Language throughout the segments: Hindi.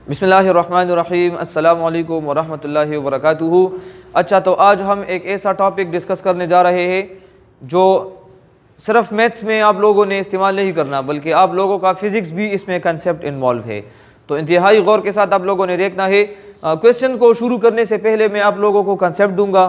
बिस्मिल्लाहिर्रहमानिर्रहीम अस्सलामु अलैकुम वरहमतुल्लाहि वबरकातुहू। अच्छा, तो आज हम एक ऐसा टॉपिक डिस्कस करने जा रहे हैं जो सिर्फ मैथ्स में आप लोगों ने इस्तेमाल नहीं करना, बल्कि आप लोगों का फ़िज़िक्स भी इसमें कंसेप्ट इन्वॉल्व है। तो इंतहाई गौर के साथ आप लोगों ने देखना है। क्वेश्चन को शुरू करने से पहले मैं आप लोगों को कंसेप्ट दूंगा,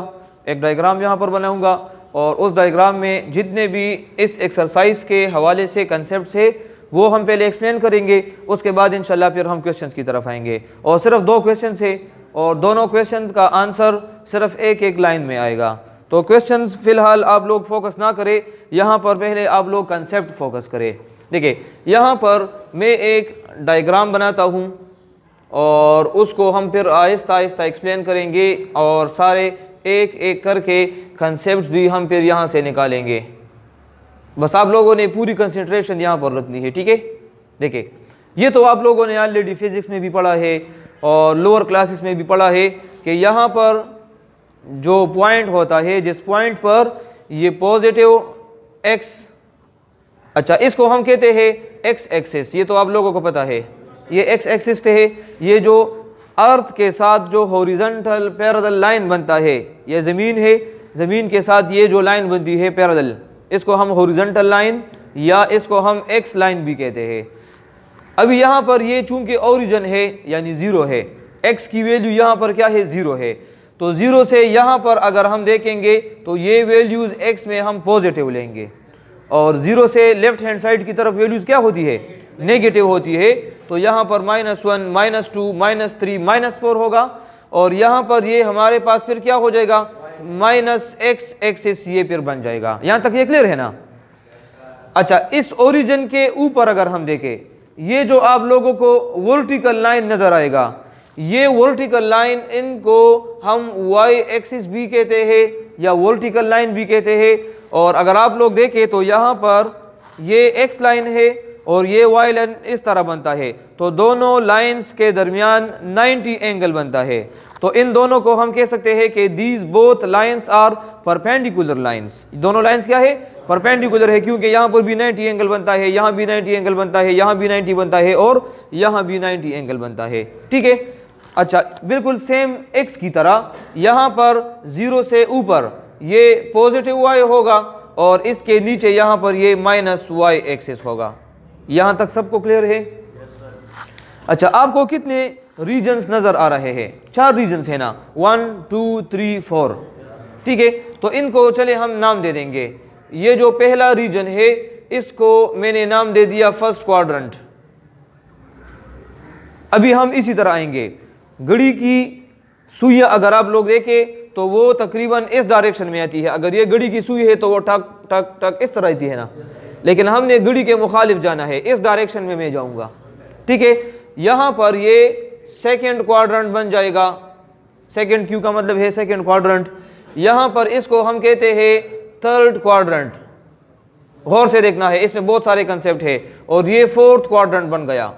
एक डायग्राम यहाँ पर बनाऊँगा और उस डायग्राम में जितने भी इस एक्सरसाइज के हवाले से कंसेप्ट है वो हम पहले एक्सप्लेन करेंगे, उसके बाद इंशाल्लाह फिर हम क्वेश्चंस की तरफ आएंगे। और सिर्फ दो क्वेश्चंस है और दोनों क्वेश्चंस का आंसर सिर्फ एक एक लाइन में आएगा। तो क्वेश्चंस फ़िलहाल आप लोग फोकस ना करें, यहाँ पर पहले आप लोग कंसेप्ट फोकस करें। देखिए, यहाँ पर मैं एक डायग्राम बनाता हूँ और उसको हम फिर आहिस्ता आहिस्ता एक्सप्लेन करेंगे और सारे एक एक करके कंसेप्ट भी हम फिर यहाँ से निकालेंगे। बस आप लोगों ने पूरी कंसंट्रेशन यहाँ पर रखनी है, ठीक है। देखिए, ये तो आप लोगों ने ऑलरेडी फिजिक्स में भी पढ़ा है और लोअर क्लासेस में भी पढ़ा है कि यहाँ पर जो पॉइंट होता है, जिस पॉइंट पर ये पॉजिटिव एक्स, अच्छा इसको हम कहते हैं एक्स एक्सिस, ये तो आप लोगों को पता है। ये एक्स एक्सिस है, ये जो अर्थ के साथ जो हॉरिजॉन्टल पैरेलल लाइन बनता है, ये ज़मीन है, ज़मीन के साथ ये जो लाइन बनती है पैरेलल, इसको हम हॉरिजॉन्टल लाइन या इसको हम एक्स लाइन भी कहते हैं। अभी यहाँ पर ये चूंकि ओरिजिन है यानी ज़ीरो है, एक्स की वैल्यू यहाँ पर क्या है, ज़ीरो है। तो ज़ीरो से यहाँ पर अगर हम देखेंगे तो ये वैल्यूज़ एक्स में हम पॉजिटिव लेंगे और ज़ीरो से लेफ्ट हैंड साइड की तरफ वैल्यूज़ क्या होती है, नेगेटिव होती है। तो यहाँ पर -1, -2, -3, -4 होगा और यहाँ पर ये हमारे पास फिर क्या हो जाएगा, -x एक्सिस ये फिर बन जाएगा। यहाँ तक ये क्लियर है ना। अच्छा, इस ओरिजिन के ऊपर अगर हम देखें, ये जो आप लोगों को वर्टिकल लाइन नजर आएगा, ये वर्टिकल लाइन, इनको हम y एक्सिस भी कहते हैं या वर्टिकल लाइन भी कहते हैं। और अगर आप लोग देखें तो यहाँ पर ये x लाइन है और ये y लाइन इस तरह बनता है, तो दोनों लाइंस के दरमियान 90 एंगल बनता है। तो इन दोनों को हम कह सकते हैं कि these both lines are perpendicular lines. दोनों लाइंस क्या है, परपेंडिकुलर है, क्योंकि यहाँ पर भी 90 एंगल बनता है, यहाँ भी 90 एंगल बनता है, यहाँ भी 90 बनता है और यहाँ भी 90 एंगल बनता है, ठीक है। अच्छा, बिल्कुल सेम एक्स की तरह यहाँ पर 0 से ऊपर ये पॉजिटिव y होगा और इसके नीचे यहाँ पर ये -y एक्सिस होगा। यहाँ तक सबको क्लियर है। अच्छा, आपको कितने रीजन्स नजर आ रहे हैं, 4 रीजन्स है ना, 1 2 3 4, ठीक है। तो इनको चले हम नाम दे देंगे। ये जो पहला रीजन है इसको मैंने नाम दे दिया फर्स्ट क्वाड्रेंट। अभी हम इसी तरह आएंगे, घड़ी की सुइयां अगर आप लोग देखें तो वो तकरीबन इस डायरेक्शन में आती है। अगर ये घड़ी की सुई है तो वो टक टक टक इस तरह आती है ना, लेकिन हमने घड़ी के मुखालिफ जाना है, इस डायरेक्शन में मैं जाऊंगा, ठीक है। यहाँ पर ये सेकंड क्वाड्रेंट बन जाएगा। सेकंड क्यू का मतलब है सेकंड क्वाड्रेंट। यहाँ पर इसको हम कहते हैं थर्ड क्वाड्रेंट। गौर से देखना है, इसमें बहुत सारे कंसेप्ट है। और ये फोर्थ क्वाड्रेंट बन गया।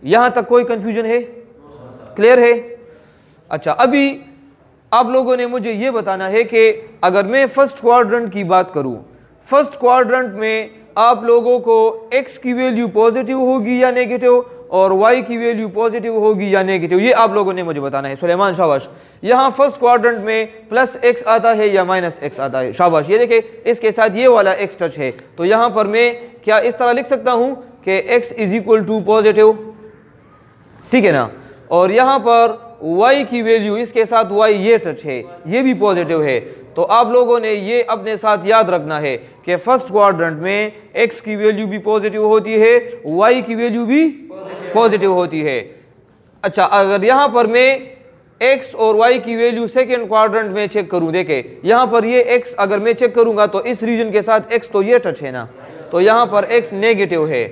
यहाँ तक कोई कंफ्यूजन है, क्लियर है। अच्छा, अभी आप लोगों ने मुझे ये बताना है कि अगर मैं फर्स्ट क्वाड्रेंट की बात करूं, फर्स्ट क्वाड्रेंट में आप लोगों को x की वैल्यू पॉजिटिव होगी या नेगेटिव और y की वैल्यू पॉजिटिव होगी या नेगेटिव, ये आप लोगों ने मुझे बताना है। सुलेमान शाबाश। यहाँ फर्स्ट क्वाड्रेंट में +x आता है या -x आता है, शाबाश। ये देखें, इसके साथ ये वाला x टच है, तो यहाँ पर मैं क्या इस तरह लिख सकता हूँ कि x = पॉजिटिव, ठीक है ना। और यहाँ पर y की वैल्यू, इसके साथ y ये टच है, ये भी पॉजिटिव है। तो आप लोगों ने ये अपने साथ याद रखना है कि फर्स्ट क्वाड्रेंट में x की वैल्यू भी पॉजिटिव होती है, y की वैल्यू भी पॉजिटिव होती है। अच्छा, अगर यहाँ पर मैं x और y की वैल्यू सेकेंड क्वाड्रेंट में चेक करूँ, देखे यहाँ पर ये x अगर मैं चेक करूँगा तो इस रीजन के साथ x तो ये टच है ना, तो यहाँ पर x नेगेटिव है,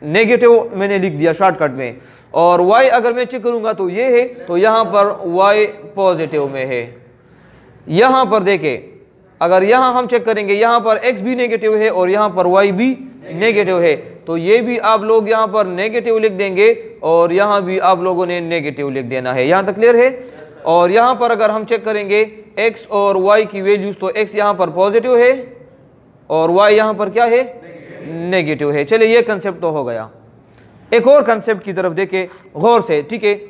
नेगेटिव मैंने लिख दिया शॉर्टकट में। और y अगर मैं चेक करूंगा तो ये है, तो यहाँ पर y पॉजिटिव में है। यहाँ पर देखें, अगर यहाँ हम चेक करेंगे, यहाँ पर x भी नेगेटिव है और यहाँ पर y भी नेगेटिव है, तो ये भी आप लोग यहाँ पर नेगेटिव लिख देंगे और यहाँ भी आप लोगों ने नेगेटिव लिख देना है। यहाँ तक क्लियर है। और यहाँ पर अगर हम चेक करेंगे x और y की वैल्यूज, तो x यहाँ पर पॉजिटिव है और y यहाँ पर क्या है, नेगेटिव है। चलिए, ये कंसेप्ट तो हो गया। एक और कंसेप्ट की तरफ देखें गौर से, ठीक है।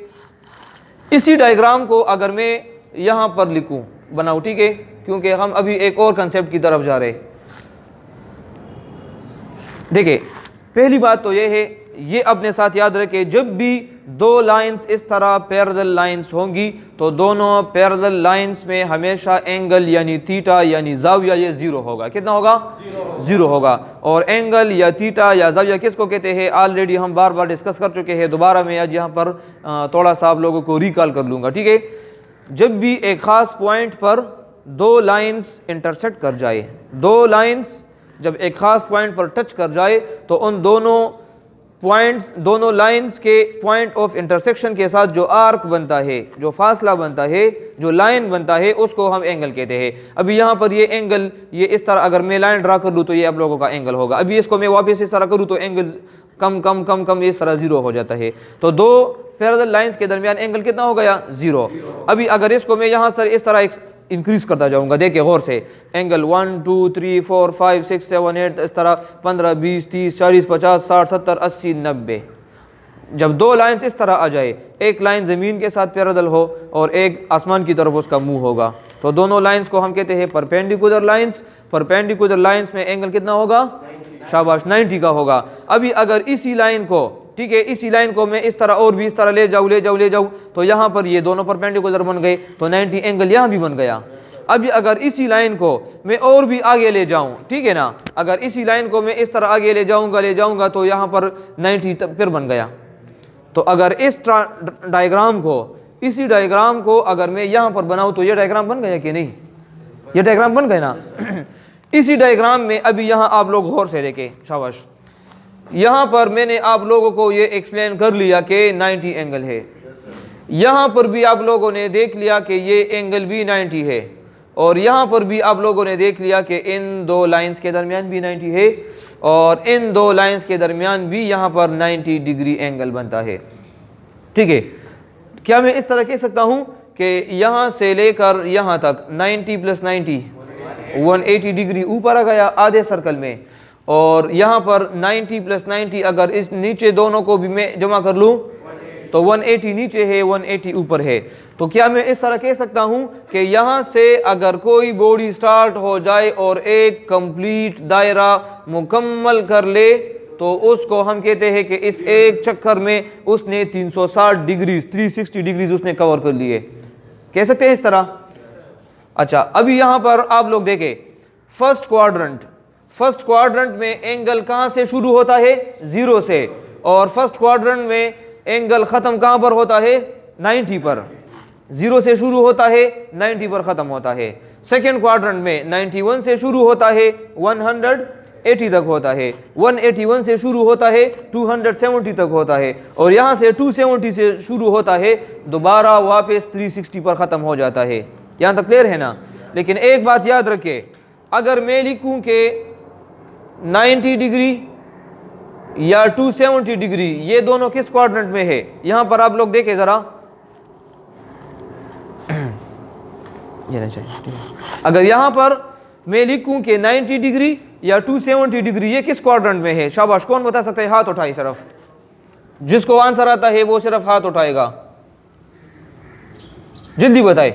इसी डायग्राम को अगर मैं यहाँ पर लिखूँ, बनाऊँ, ठीक है, क्योंकि हम अभी एक और कंसेप्ट की तरफ जा रहे हैं। देखिए, पहली बात तो ये है, ये अपने साथ याद रखें, जब भी दो लाइंस इस तरह पैरेलल लाइंस होंगी तो दोनों पैरेलल लाइंस में हमेशा एंगल यानी थीटा यानी ज़ाविया ये ज़ीरो होगा। कितना होगा? ज़ीरो होगा। और एंगल या थीटा या ज़ाविया किसको कहते हैं, ऑलरेडी हम बार बार डिस्कस कर चुके हैं। दोबारा मैं आज यहाँ पर थोड़ा सा आप लोगों को रिकॉल कर लूँगा, ठीक है। जब भी एक ख़ास पॉइंट पर दो लाइंस इंटरसेक्ट कर जाए, दो लाइंस जब एक ख़ास पॉइंट पर टच कर जाए तो उन दोनों पॉइंट्स, दोनों लाइंस के पॉइंट ऑफ इंटरसेक्शन के साथ जो आर्क बनता है, जो फासला बनता है, जो लाइन बनता है, उसको हम एंगल कहते हैं। अभी यहाँ पर ये एंगल, ये इस तरह अगर मैं लाइन ड्रा कर लूँ तो ये आप लोगों का एंगल होगा। अभी इसको मैं वापस इस तरह करूँ तो एंगल कम कम कम कम इस तरह ज़ीरो हो जाता है। तो दो पैरेलल लाइंस के दरमियान एंगल कितना हो गया? ज़ीरो। अभी अगर इसको मैं यहाँ से इस तरह इंक्रीज करता जाऊंगा, देखिए गौर से, एंगल 1 2 3 4 5 6 7 8 इस तरह 15 20 30 40 50 60 70 80 90। जब दो लाइंस इस तरह आ जाए, एक लाइन ज़मीन के साथ पैरेलल हो और एक आसमान की तरफ उसका मुंह होगा, तो दोनों लाइंस को हम कहते हैं परपेंडिकुलर लाइंस। परपेंडिकुलर लाइंस में एंगल कितना होगा? शाबाश, 90 का होगा। अभी अगर इसी लाइन को, ठीक है, इसी लाइन को मैं इस तरह और भी इस तरह ले जाऊँ तो यहाँ पर ये दोनों परपेंडिकुलर बन गए, तो 90 एंगल यहाँ भी बन गया। अभी अगर इसी लाइन को मैं और भी आगे ले जाऊँ, ठीक है ना, अगर इसी लाइन को मैं इस तरह आगे ले जाऊँगा तो यहाँ पर 90 फिर बन गया। तो अगर इस डायग्राम को, इसी डायग्राम को अगर मैं यहाँ पर बनाऊँ तो ये डायग्राम बन गया कि नहीं? ये डायग्राम बन गए ना। इसी डायग्राम में अभी यहाँ आप लोग गौर से देखें, शाबाश, यहाँ पर मैंने आप लोगों को ये एक्सप्लेन कर लिया कि 90 एंगल है। यहाँ पर भी आप लोगों ने देख लिया कि ये एंगल भी 90 है, और यहाँ पर भी आप लोगों ने देख लिया कि इन दो लाइंस के दरमियान भी 90 है, और इन दो लाइंस के दरमियान भी यहाँ पर 90 डिग्री एंगल बनता है, ठीक है। क्या मैं इस तरह कह सकता हूँ कि यहाँ से लेकर यहाँ तक 90 + 90 180 डिग्री ऊपर आ गया आधे सर्कल में, और यहाँ पर 90 + 90 अगर इस नीचे दोनों को भी मैं जमा कर लूँ तो 180 नीचे है, 180 ऊपर है। तो क्या मैं इस तरह कह सकता हूँ कि यहाँ से अगर कोई बॉडी स्टार्ट हो जाए और एक कंप्लीट दायरा मुकम्मल कर ले तो उसको हम कहते हैं कि इस एक चक्कर में उसने 360 डिग्री 360 डिग्रीज उसने कवर कर लिए, कह सकते हैं इस तरह। अच्छा, अभी यहाँ पर आप लोग देखें फर्स्ट क्वाड्रेंट में एंगल कहाँ से शुरू होता है? 0 से, और फर्स्ट क्वाड्रेंट में एंगल ख़त्म कहाँ पर होता है? 90 पर। 0 से शुरू होता है, 90 पर ख़त्म होता है। सेकेंड क्वाड्रेंट में 91 से शुरू होता है, 180 तक होता है। 181 से शुरू होता है, 270 तक होता है, और यहाँ से 270 से शुरू होता है, दोबारा वापस 360 पर ख़त्म हो जाता है। यहाँ तक क्लियर है ना? लेकिन एक बात याद रखें, अगर मैं लिखूँ कि 90 डिग्री या 270 डिग्री, ये दोनों किस क्वाड्रेंट में है? यहाँ पर आप लोग देखें ज़रा, अगर यहाँ पर मैं लिखूँ कि 90 डिग्री या 270 डिग्री, ये किस क्वाड्रेंट में है? शाबाश, कौन बता सकता है? हाथ उठाए सिर्फ, जिसको आंसर आता है वो सिर्फ हाथ उठाएगा, जल्दी बताए।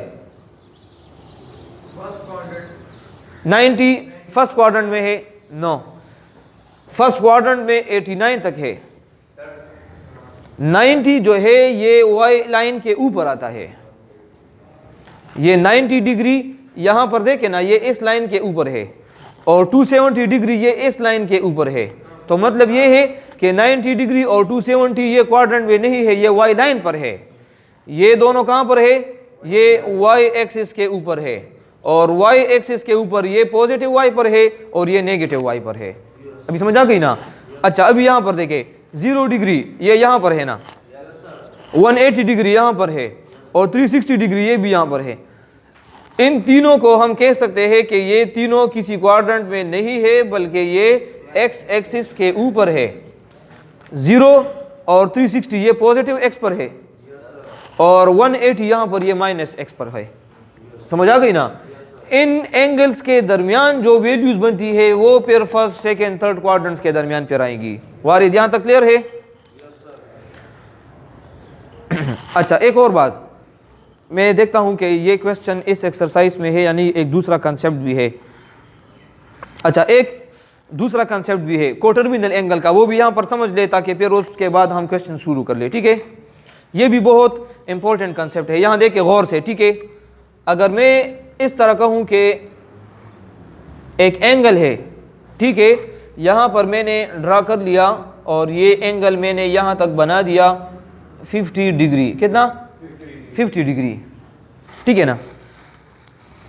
90 फर्स्ट क्वाड्रेंट में है? नो, फर्स्ट क्वाड्रेंट में 89 तक है। 90 जो है ये वाई लाइन के ऊपर आता है, ये 90 डिग्री यहां पर देखे ना, ये इस लाइन के ऊपर है, और 270 डिग्री ये इस लाइन के ऊपर है। तो मतलब ये है कि 90 डिग्री और 270 ये क्वाड्रेंट में नहीं है, ये वाई लाइन पर है। ये दोनों कहां पर है? ये वाई एक्सिस के ऊपर है, और वाई एक्सिस के ऊपर ये पॉजिटिव वाई पर है और ये नेगेटिव वाई पर है। अभी समझ आ गई ना? अच्छा, अभी यहां पर देखे 0 डिग्री ये यहां पर है ना, 180 डिग्री यहां पर है, और 360 डिग्री ये भी यहां पर है। इन तीनों को हम कह सकते हैं कि ये तीनों किसी क्वाड्रेंट में नहीं है, बल्कि ये एक्स एक्सिस के ऊपर है। 0 और 360 ये पॉजिटिव एक्स पर है, और 180 यहां पर ये माइनस एक्स पर है। समझ आ गई ना? इन एंगल्स के दरमियान जो वैल्यूज बनती है वो फिर फर्स्ट सेकेंड थर्ड क्वाड्रेंट्स के दरमियान फिर आएंगी। वारिद, यहां तक क्लियर है? अच्छा, एक और बात मैं देखता हूँ कि ये क्वेश्चन इस एक्सरसाइज में है, यानी एक दूसरा कंसेप्ट भी है। अच्छा, एक दूसरा कंसेप्ट भी है कोटर्मिनल एंगल का, वो भी यहाँ पर समझ ले ताकि फिर उसके बाद हम क्वेश्चन शुरू कर ले। ठीक है, ये भी बहुत इंपॉर्टेंट कंसेप्ट है। यहाँ देखिए गौर से। ठीक है, अगर मैं इस तरह कहूँ कि एक एंगल है, ठीक है, यहाँ पर मैंने ड्रा कर लिया और ये एंगल मैंने यहाँ तक बना दिया 50 डिग्री। कितना? 50 डिग्री। ठीक है ना।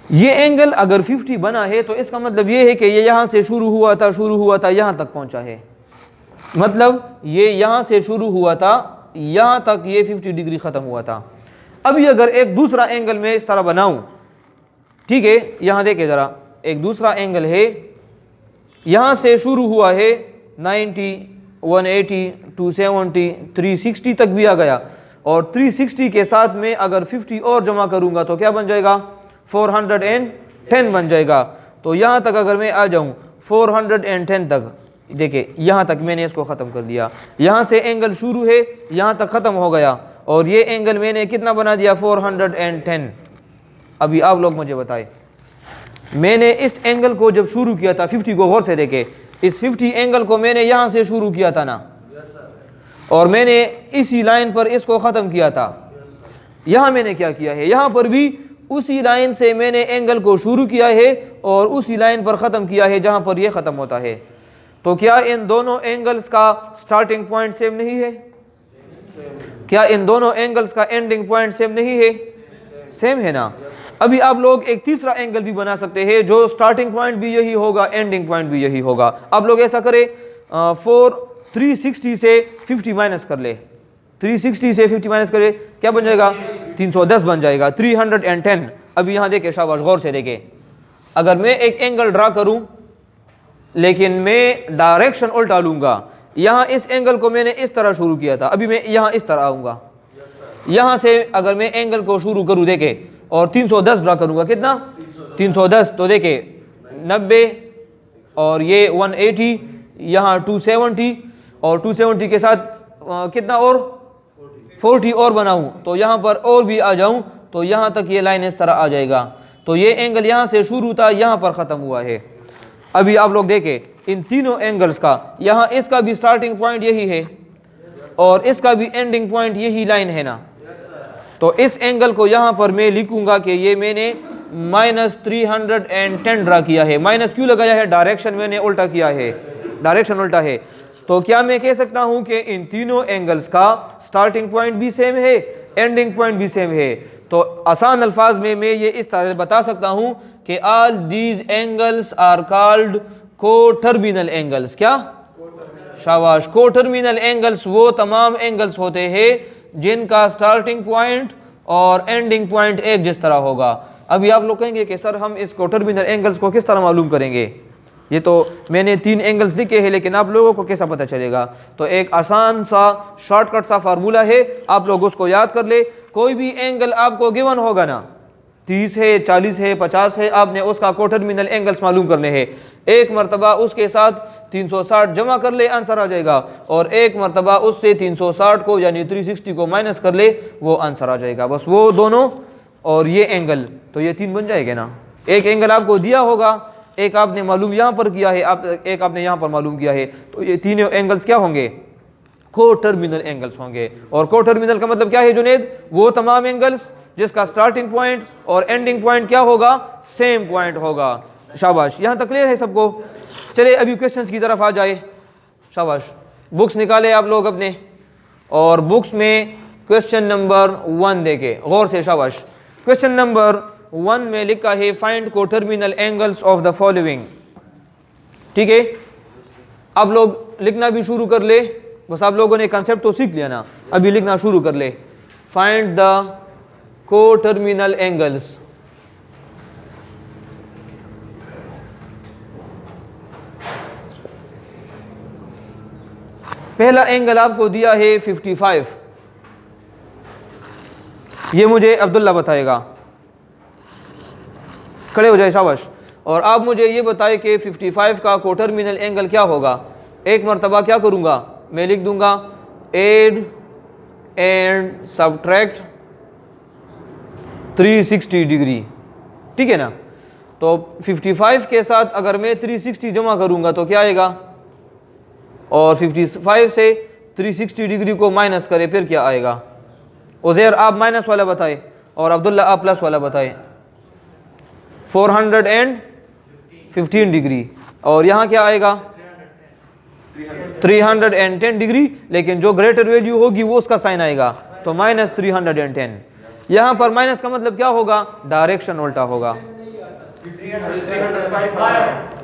ये एंगल अगर 50 बना है तो इसका मतलब ये है कि ये यहाँ से शुरू हुआ था यहाँ तक पहुँचा है। मतलब ये यहाँ से शुरू हुआ था, यहाँ तक ये 50 डिग्री ख़त्म हुआ था। अभी अगर एक दूसरा एंगल मैं इस तरह बनाऊँ, ठीक है, यहाँ देखिए ज़रा, एक दूसरा एंगल है, यहाँ से शुरू हुआ है 90, 180, 270, 360 तक भी आ गया, और 360 के साथ में अगर 50 और जमा करूँगा तो क्या बन जाएगा? 410 बन जाएगा। तो यहाँ तक अगर मैं आ जाऊँ 410 तक, देखिए यहाँ तक मैंने इसको ख़त्म कर दिया। यहाँ से एंगल शुरू है, यहाँ तक ख़त्म हो गया, और ये एंगल मैंने कितना बना दिया? 410। अभी आप लोग मुझे बताएं, मैंने इस एंगल को जब शुरू किया था 50 को, गौर से देखे, इस 50 एंगल को मैंने यहाँ से शुरू किया था ना, और मैंने इसी लाइन पर इसको ख़त्म किया था। यहाँ मैंने क्या किया है? यहाँ पर भी उसी लाइन से मैंने एंगल को शुरू किया है और उसी लाइन पर ख़त्म किया है जहाँ पर यह ख़त्म होता है। तो क्या इन दोनों एंगल्स का स्टार्टिंग पॉइंट सेम नहीं है? क्या इन दोनों एंगल्स का एंडिंग पॉइंट सेम नहीं है? सेम है ना। अभी आप लोग एक तीसरा एंगल भी बना सकते हैं जो स्टार्टिंग पॉइंट भी यही होगा, एंडिंग पॉइंट भी यही होगा। आप लोग ऐसा करें, 360 से 50 माइनस कर ले, 360 से 50 माइनस करे, क्या बन जाएगा? 310 बन जाएगा, 310। अभी यहाँ देखे, शाबाश, गौर से देखे, अगर मैं एक एंगल ड्रा करूं लेकिन मैं डायरेक्शन उल्टा लूंगा, यहाँ इस एंगल को मैंने इस तरह शुरू किया था, अभी मैं यहाँ इस तरह आऊँगा, यहाँ से अगर मैं एंगल को शुरू करूँ देखे और 310 ड्रा करूँगा, कितना? 310। तो देखे 90 और ये 180, यहाँ 270, और 270 के साथ कितना और 40 और बनाऊं, तो यहाँ पर और भी आ जाऊं तो यहाँ तक ये लाइन इस तरह आ जाएगा। तो ये एंगल यहाँ से शुरू था, यहाँ पर ख़त्म हुआ है। अभी आप लोग देखें, इन तीनों एंगल्स का, यहाँ इसका भी स्टार्टिंग पॉइंट यही है और इसका भी एंडिंग पॉइंट यही लाइन है ना। तो इस एंगल को यहाँ पर मैं लिखूंगा कि ये मैंने -310 ड्रा किया है। माइनस क्यों लगाया है? डायरेक्शन मैंने उल्टा किया है, डायरेक्शन उल्टा है। तो क्या मैं कह सकता हूं कि इन तीनों एंगल्स का स्टार्टिंग पॉइंट भी सेम है, एंडिंग पॉइंट भी सेम है? तो आसान अल्फाज में मैं ये इस तरह बता सकता हूं कि all these angles are called coterminal angles. क्या? शाबाश। कोटर्मिनल एंगल्स वो तमाम एंगल्स होते हैं जिनका स्टार्टिंग पॉइंट और एंडिंग पॉइंट एक जिस तरह होगा। अभी आप लोग कहेंगे कि सर हम इस कोटर्मिनल एंगल्स को किस तरह मालूम करेंगे? ये तो मैंने 3 एंगल्स लिखे हैं, लेकिन आप लोगों को कैसा पता चलेगा? तो एक आसान सा शॉर्टकट सा फार्मूला है, आप लोग उसको याद कर ले। कोई भी एंगल आपको गिवन होगा ना, 30 है, 40 है, 50 है, आपने उसका कोटर्मिनल एंगल्स मालूम करने हैं। एक मरतबा उसके साथ 360 जमा कर ले, आंसर आ जाएगा, और एक मरतबा उससे 360 को यानी 360 को माइनस कर ले, वो आंसर आ जाएगा। बस वो दोनों और ये एंगल, तो ये 3 बन जाएंगे ना। एक एंगल आपको दिया होगा, एक आपने मालूम यहाँ पर किया है, एक आपने यहाँ पर मालूम किया है, तो ये तीनों एंगल्स क्या होंगे? कोटर्मिनल एंगल्स होंगे। और कोटर्मिनल का मतलब क्या है जुनेद? वो तमाम एंगल्स जिसका स्टार्टिंग पॉइंट और एंडिंग पॉइंट क्या होगा? सेम पॉइंट होगा। शाबाश, यहाँ तक क्लियर है सबको? चले अभी क्वेश्चंस की तरफ आ जाए। शाबाश, बुक्स निकाले आप लोग अपने, और बुक्स में क्वेश्चन नंबर 1 देखे गौर से। शाबाश, क्वेश्चन नंबर 1 में लिखा है find coterminal angles of the following. ठीक है, अब लोग लिखना भी शुरू कर ले, बस आप लोगों ने कंसेप्ट तो सीख लिया ना, अभी लिखना शुरू कर ले। Find the coterminal angles. पहला एंगल आपको दिया है 55, ये मुझे अब्दुल्ला बताएगा। खड़े हो जाए, शाबाश। और आप मुझे ये बताएं कि 55 का कोटर्मिनल एंगल क्या होगा? एक मरतबा क्या करूंगा? मैं लिख दूंगा एड एंड सब्ट्रैक्ट 360 डिग्री, ठीक है ना। तो 55 के साथ अगर मैं 360 जमा करूंगा तो क्या आएगा, और 55 से 360 डिग्री को माइनस करें फिर क्या आएगा। उज़ैर आप माइनस वाला बताए और अब्दुल्ला आप प्लस वाला बताए। 415 डिग्री, और यहाँ क्या आएगा 310 डिग्री, लेकिन जो ग्रेटर वैल्यू होगी वो उसका साइन आएगा, तो माइनस 310। यहाँ पर माइनस का मतलब क्या होगा, डायरेक्शन उल्टा होगा।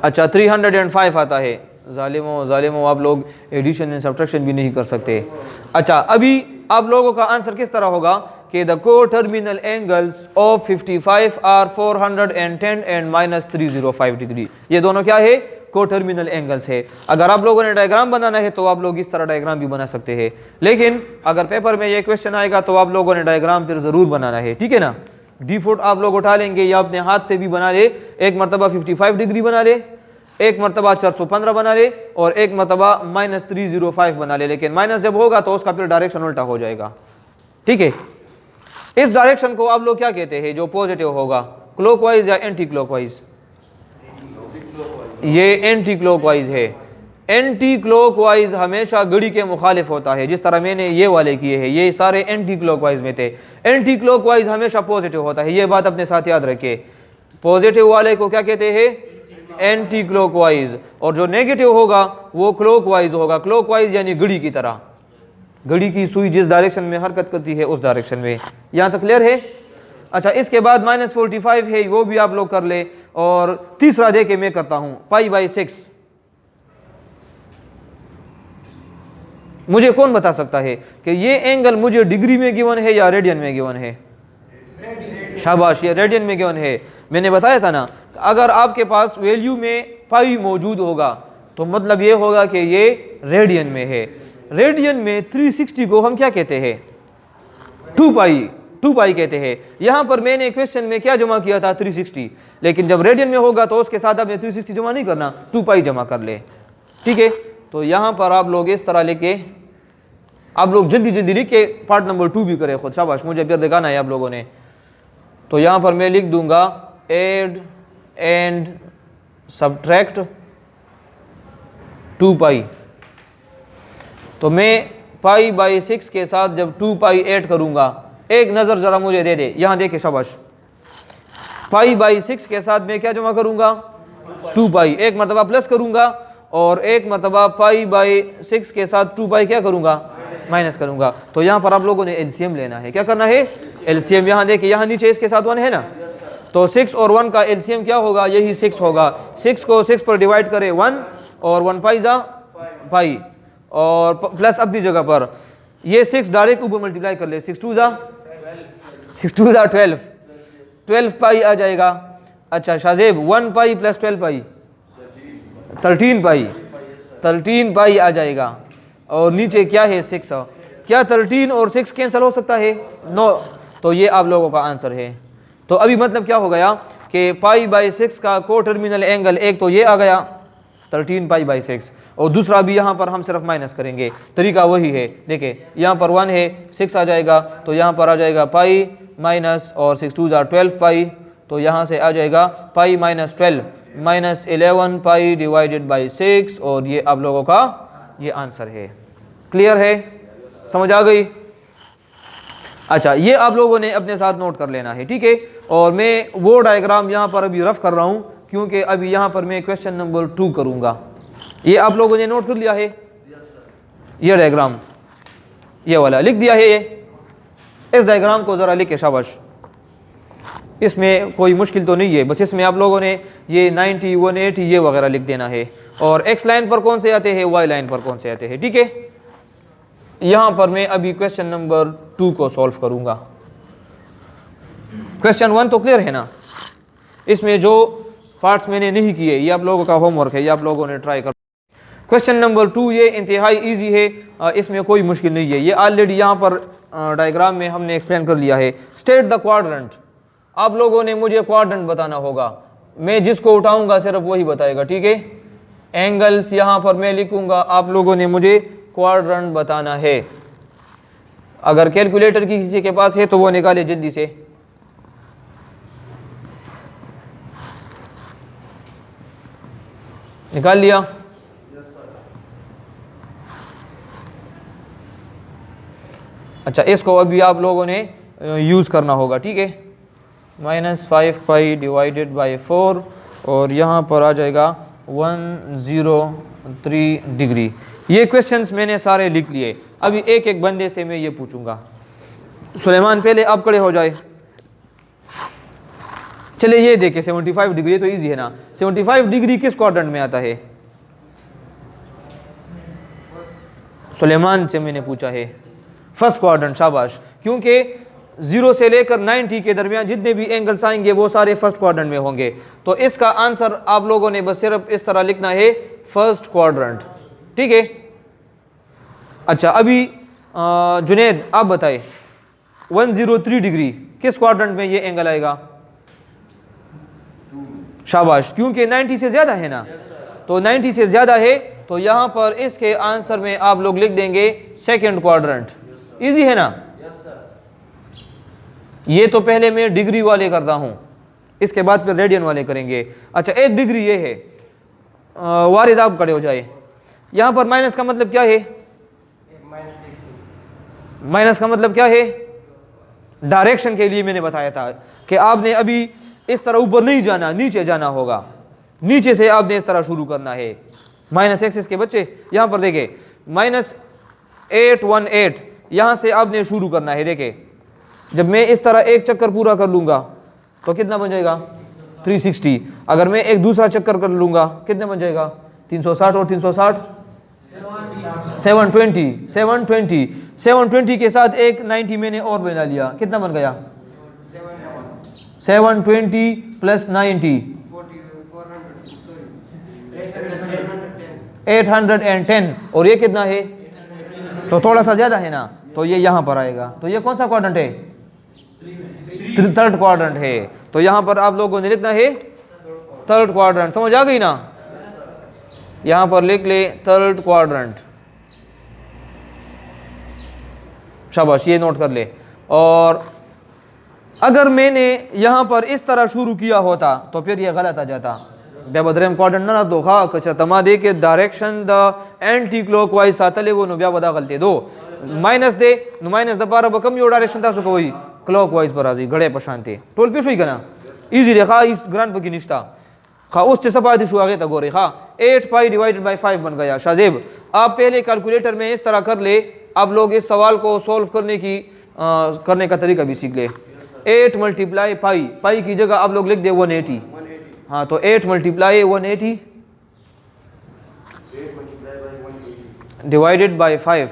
अच्छा 305 आता है। जालिमो आप लोग एडिशन एंड सब्ट्रैक्शन भी नहीं कर सकते। अच्छा अभी आप लोगों का आंसर किस तरह होगा कि the coterminal angles of 55 are 410 and minus 305 degree. ये दोनों क्या है, को टर्मिनल एंगल्स है। अगर आप लोगों ने डायग्राम बनाना है तो आप लोग इस तरह डायग्राम भी बना सकते हैं, लेकिन अगर पेपर में ये क्वेश्चन आएगा तो आप लोगों ने डायग्राम फिर जरूर बनाना है, ठीक है ना। डिफॉल्ट आप लोग उठा लेंगे या अपने हाथ से भी बना ले, एक मरतबा 55 डिग्री बना ले, एक मरतबा 415 बना ले और एक मरतबा माइनस 305 बना ले, लेकिन माइनस जब होगा तो उसका फिर डायरेक्शन उल्टा हो जाएगा, ठीक है। इस डायरेक्शन को आप लोग क्या कहते हैं जो पॉजिटिव होगा, क्लॉकवाइज या एंटी क्लॉकवाइज। ये एंटी क्लॉकवाइज है। एंटी क्लॉकवाइज हमेशा घड़ी के मुखालिफ होता है, जिस तरह मैंने ये वाले किए हैं, ये सारे एंटी क्लॉकवाइज में थे। एंटी क्लॉकवाइज हमेशा पॉजिटिव होता है, ये बात अपने साथ याद रखिए। पॉजिटिव वाले को क्या कहते हैं, एंटी क्लॉकवाइज, और जो नेगेटिव होगा वो क्लॉकवाइज होगा। क्लॉकवाइज यानी घड़ी की तरह, घड़ी की सुई जिस डायरेक्शन में हरकत करती है उस डायरेक्शन में। यहाँ तक क्लियर है। अच्छा इसके बाद माइनस 45 है, वो भी आप लोग कर ले। और तीसरा देखे मैं करता हूं, π/6। मुझे कौन बता सकता है कि ये एंगल मुझे डिग्री में गिवन है या रेडियन में गिवन है। शाबाश, ये रेडियन में गिवन है। मैंने बताया था ना, अगर आपके पास वैल्यू में पाई मौजूद होगा तो मतलब ये होगा कि ये रेडियन में है। रेडियन में 360 को हम क्या कहते हैं, 2 पाई कहते हैं। यहां पर मैंने क्वेश्चन में क्या जमा किया था, 360, लेकिन जब रेडियन में होगा तो उसके साथ आपने 360 जमा नहीं करना, 2 पाई जमा कर ले, ठीक है। तो यहां पर आप लोग इस तरह लेके, आप लोग जल्दी जल्दी लिख के पार्ट नंबर 2 भी करें खुद, शाबाश, मुझे फिर दिखाना है आप लोगों ने। तो यहां पर मैं लिख दूंगा एड एंड सब्ट्रैक्ट 2 पाई। तो मैं π/6 के साथ जब 2 पाई ऐड करूंगा, एक नजर जरा मुझे दे दे, यहां देखे शाबाश। π/6 के साथ मैं क्या जमा करूंगा, 2 पाई, एक मरतबा प्लस करूंगा और एक मरतबा π/6 के साथ 2 पाई क्या करूंगा, माइनस करूंगा। तो यहां पर आप लोगों ने एलसीएम लेना है। क्या करना है, एलसीएम। यहां देखिए, यहां नीचे इसके साथ 1 है ना, तो 6 और 1 का एलसीएम क्या होगा, यही 6 होगा। 6 को 6 पर डिवाइड करें 1 और 1 पाई जा पाई, और प्लस अपनी जगह पर ये 6 डायरेक्ट ऊपर मल्टीप्लाई कर ले, 6 2 जा 12, 12 पाई आ जाएगा। अच्छा शाजेब, 1 पाई प्लस 12 पाई 13 पाई, 13 पाई आ जाएगा। और नीचे क्या है, 6। क्या 13 और 6 कैंसिल हो सकता है, नो। तो ये आप लोगों का आंसर है। तो अभी मतलब क्या हो गया कि π/6 का को टर्मिनल एंगल, एक तो ये आ गया 13 π/6, और दूसरा भी यहाँ पर हम सिर्फ माइनस करेंगे, तरीका वही है। देखिए यहाँ पर 1 है, 6 आ जाएगा, तो यहाँ पर आ जाएगा पाई माइनस, और 6 2 12 पाई, तो यहाँ से आ जाएगा pi minus 12 minus 11 pi divided by 6, और ये आप लोगों का ये आंसर है। क्लियर है, समझ आ गई। अच्छा ये आप लोगों ने अपने साथ नोट कर लेना है, ठीक है। और मैं वो डायग्राम यहाँ पर अभी रफ कर रहा हूँ, क्योंकि अभी यहाँ पर मैं क्वेश्चन नंबर 2 करूँगा। ये आप लोगों ने नोट कर लिया है, ये डायग्राम, ये वाला लिख दिया है। ये इस डायग्राम को ज़रा लिखे, शाबाश। इसमें कोई मुश्किल तो नहीं है, बस इसमें आप लोगों ने ये 90 180 ये वगैरह लिख देना है, और एक्स लाइन पर कौन से आते हैं, वाई लाइन पर कौन से आते हैं, ठीक है। यहाँ पर मैं अभी क्वेश्चन नंबर 2 को सॉल्व करूँगा। क्वेश्चन 1 तो क्लियर है ना, इसमें जो पार्ट्स मैंने नहीं किए ये आप लोगों का होमवर्क है, ये आप लोगों ने ट्राई कर। क्वेश्चन नंबर 2 ये इंतहाई इजी है, इसमें कोई मुश्किल नहीं है। ये ऑलरेडी यहाँ पर डायग्राम में हमने एक्सप्लेन कर लिया है। स्टेट द क्वाड्रेंट, आप लोगों ने मुझे क्वाड्रेंट बताना होगा, मैं जिसको उठाऊंगा सिर्फ वही बताएगा, ठीक है। एंगल्स यहाँ पर मैं लिखूंगा, आप लोगों ने मुझे क्वाड्रेंट बताना है। अगर कैलकुलेटर किसी के पास है तो वो निकाले जल्दी से। निकाल लिया? अच्छा, इसको अभी आप लोगों ने यूज़ करना होगा, ठीक है। -5 डिवाइडेड बाई 4 और यहाँ पर आ जाएगा 103 डिग्री। ये क्वेश्चंस मैंने सारे लिख लिए। अभी एक एक बंदे से मैं ये पूछूंगा। सुलेमान पहले आप खड़े हो जाए। चले ये देखे 75 डिग्री तो इजी है ना। 75 डिग्री किस क्वाड्रेंट में आता है? सुलेमान से मैंने पूछा है फर्स्ट क्वाड्रेंट। शाबाश, क्योंकि 0 से लेकर 90 के दरमियान जितने भी एंगल्स आएंगे वो सारे फर्स्ट क्वाड्रेंट में होंगे। तो इसका आंसर आप लोगों ने बस सिर्फ इस तरह लिखना है, फर्स्ट क्वाड्रेंट, ठीक है। अच्छा, अभी जुनैद आप बताए 103 डिग्री किस क्वाड्रेंट में ये एंगल आएगा? शाबाश, क्योंकि 90 से ज्यादा है ना। तो 90 से ज्यादा है तो यहां पर इसके आंसर में आप लोग लिख देंगे सेकंड क्वाड्रेंट। इजी है ना। ये तो पहले मैं डिग्री वाले करता हूं, इसके बाद फिर रेडियन वाले करेंगे। अच्छा, 1 डिग्री ये है। वारिद आप खड़े हो जाए। यहां पर माइनस का मतलब क्या है? माइनस का मतलब क्या है? डायरेक्शन के लिए मैंने बताया था कि आपने अभी इस तरह ऊपर नहीं जाना, नीचे जाना होगा। नीचे से आपने इस तरह शुरू करना है। -x के बच्चे यहां पर देखे -818 यहां से आपने शुरू करना है। देखे, जब मैं इस तरह एक चक्कर पूरा कर लूंगा तो कितना बन जाएगा? 360। अगर मैं एक दूसरा चक्कर कर लूंगा कितने बन जाएगा? 360 और 360 720 720 के साथ एक 90 मैंने और बना लिया। कितना बन गया? 720 प्लस 90 810। और ये कितना है? तो थोड़ा सा ज्यादा है ना, तो ये यहां पर आएगा। तो ये कौन सा क्वाड्रेंट है? थर्ड क्वाड्रेंट है। तो यहां पर आप लोगों ने लिखना है थर्ड क्वाड्रेंट। समझ आ गई ना? यहां पर लिख ले थर्ड क्वाड्रेंट। शाबाश, ये नोट कर ले। और अगर मैंने यहां पर इस तरह शुरू किया होता तो फिर ये गलत आ जाता। बेबद्रेम क्वाड्रेंट ना दो खा कच तमा दे के direction the anti clockwise Satle वो नो ब्या बदा गलते दो minus they know minus the पारा बकम यो डायरेक्शन ता सो कोई क्लॉकवाइज पर आजी घड़े पशांते टोल पे शुई कना इजी देखा इस ग्रांड पर की निश्ता खा उस से सपादी शु आगे तक गोरे खा 8 पाई डिवाइडेड बाय 5 बन गया। शाजेब आप पहले कैलकुलेटर में इस तरह कर ले। आप लोग इस सवाल को सॉल्व करने का तरीका भी सीख ले। 8 मल्टीप्लाई पाई की जगह आप लोग लिख दे 180। हाँ, तो 8 मल्टीप्लाई 180 डिवाइडेड बाय 5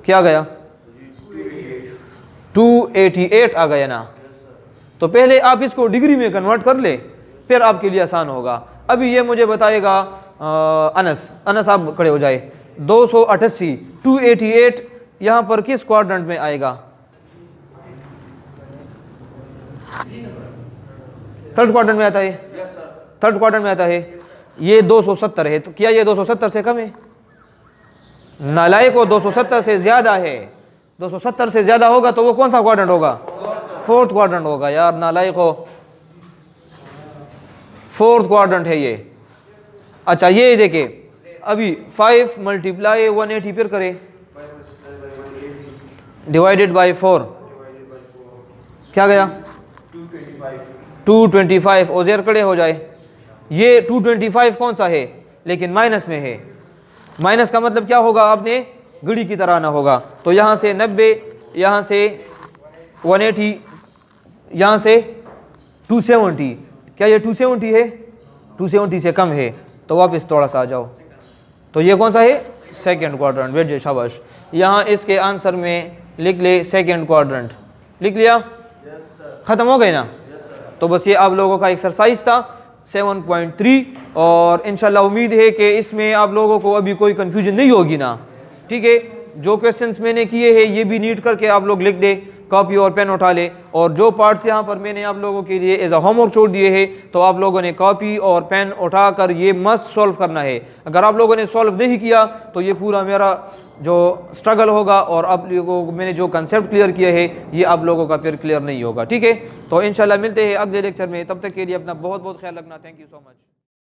क्या गया? 288 आ गया ना। तो पहले आप इसको डिग्री में कन्वर्ट कर ले, फिर आपके लिए आसान होगा। अभी ये मुझे बताएगा अनस आप खड़े हो जाए। 288 288 यहां पर किस क्वाड्रेंट में आएगा? थर्ड क्वाड्रेंट में आता है। थर्ड क्वाड्रेंट में आता है। ये 270 है, तो क्या ये 270 से कम है? नालायक को 270 से ज्यादा है। 270 से ज्यादा होगा तो वो कौन सा क्वाड्रेंट होगा? फोर्थ क्वाड्रेंट होगा यार। नालायक को फोर्थ क्वाड्रेंट है ये। अच्छा, ये देखिए अभी 5 मल्टीप्लाई 180 फिर करे डिवाइडेड बाय 4 क्या गया? 225। ओजेर खड़े हो जाए। ये 225 कौन सा है? लेकिन माइनस में है। माइनस का मतलब क्या होगा? आपने घड़ी की तरह आना होगा। तो यहां से 90, यहां से 180, यहां से 270। क्या ये 270 है? 270 से कम है तो वापस थोड़ा सा आ जाओ। तो ये कौन सा है? Second quadrant. वेट शाबाश। यहां इसके आंसर में लिख ले सेकंड क्वाड्रेंट। लिख लिया? खत्म हो गए ना? तो बस ये आप लोगों का एक्सरसाइज था 7.3 और इंशाल्लाह उम्मीद है कि इसमें आप लोगों को अभी कोई कंफ्यूजन नहीं होगी ना। ठीक है, जो क्वेश्चंस मैंने किए हैं ये भी नीट करके आप लोग लिख दे, कॉपी और पेन उठा ले, और जो पार्ट्स यहाँ पर मैंने आप लोगों के लिए एज अ होमवर्क छोड़ दिए हैं तो आप लोगों ने कॉपी और पेन उठाकर ये मस्ट सॉल्व करना है। अगर आप लोगों ने सॉल्व नहीं किया तो ये पूरा मेरा जो स्ट्रगल होगा और आप लोगों को मैंने जो कंसेप्ट क्लियर किया है ये आप लोगों का फिर क्लियर नहीं होगा। ठीक है, तो इंशाल्लाह मिलते हैं अगले लेक्चर में, तब तक के लिए अपना बहुत बहुत ख्याल रखना। Thank you so much.